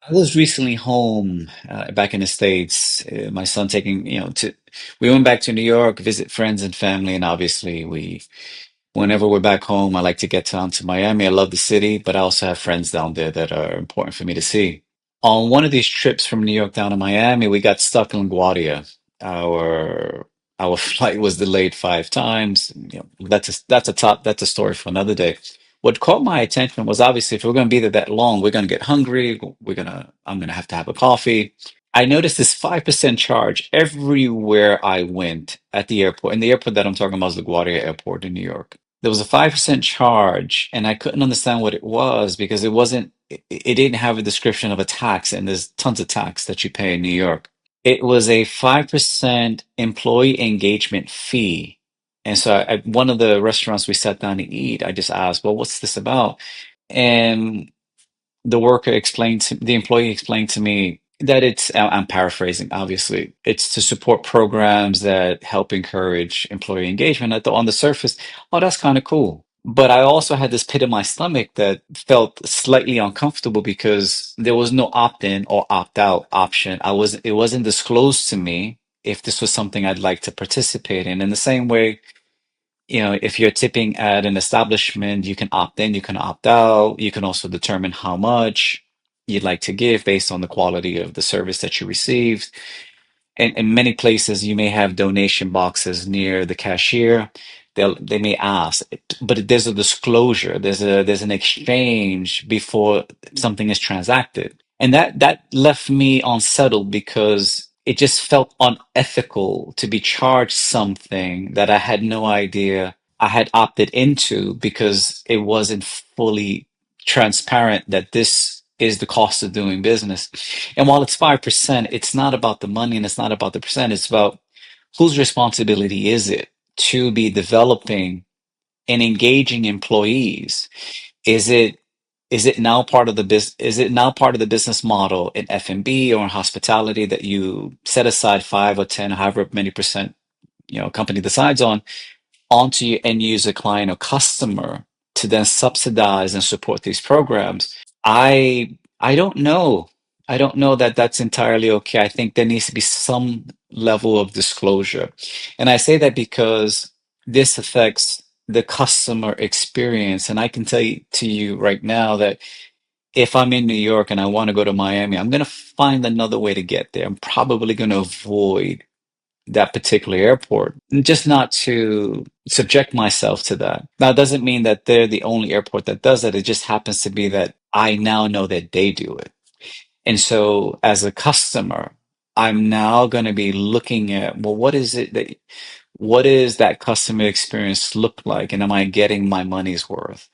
I was recently home back in the States. My son taking, we went back to New York, visit friends and family, and obviously whenever we're back home, I like to get down to Miami. I love the city, but I also have friends down there that are important for me to see. On one of these trips from New York down to Miami, we got stuck in LaGuardia. Our flight was delayed 5 times. That's a story for another day. What caught my attention was obviously if we're going to be there that long, we're going to get hungry. I'm going to have a coffee. I noticed this 5% charge everywhere I went at the airport. And the airport that I'm talking about is LaGuardia Airport in New York. There was a 5% charge, and I couldn't understand what it was because it didn't have a description of a tax, and there's tons of tax that you pay in New York. It was a 5% employee engagement fee. And so at one of the restaurants we sat down to eat, I just asked, well, what's this about? And the employee explained to me that I'm paraphrasing, obviously, it's to support programs that help encourage employee engagement. I thought on the surface, oh, that's kind of cool. But I also had this pit in my stomach that felt slightly uncomfortable because there was no opt-in or opt-out option. It wasn't disclosed to me if this was something I'd like to participate in. In the same way, if you're tipping at an establishment, you can opt in, you can opt out. You can also determine how much you'd like to give based on the quality of the service that you received. And in many places, you may have donation boxes near the cashier. They may ask, but there's a disclosure. There's an exchange before something is transacted, and that left me unsettled because it just felt unethical to be charged something that I had no idea I had opted into because it wasn't fully transparent that this is the cost of doing business. And while it's 5%, it's not about the money and it's not about the percent. It's about whose responsibility is it to be developing and engaging employees? Is it is it now part of the business model in F&B or in hospitality that you set aside 5 or 10, however many percent, company decides onto your end user client or customer to then subsidize and support these programs? I don't know. I don't know that that's entirely okay. I think there needs to be some level of disclosure. And I say that because this affects the customer experience. And I can tell you right now that if I'm in New York and I want to go to Miami, I'm going to find another way to get there. I'm probably going to avoid that particular airport, just not to subject myself to that. Now, it doesn't mean that they're the only airport that does that. It just happens to be that I now know that they do it. And so as a customer, I'm now going to be looking at, well, what is that customer experience look like? And am I getting my money's worth?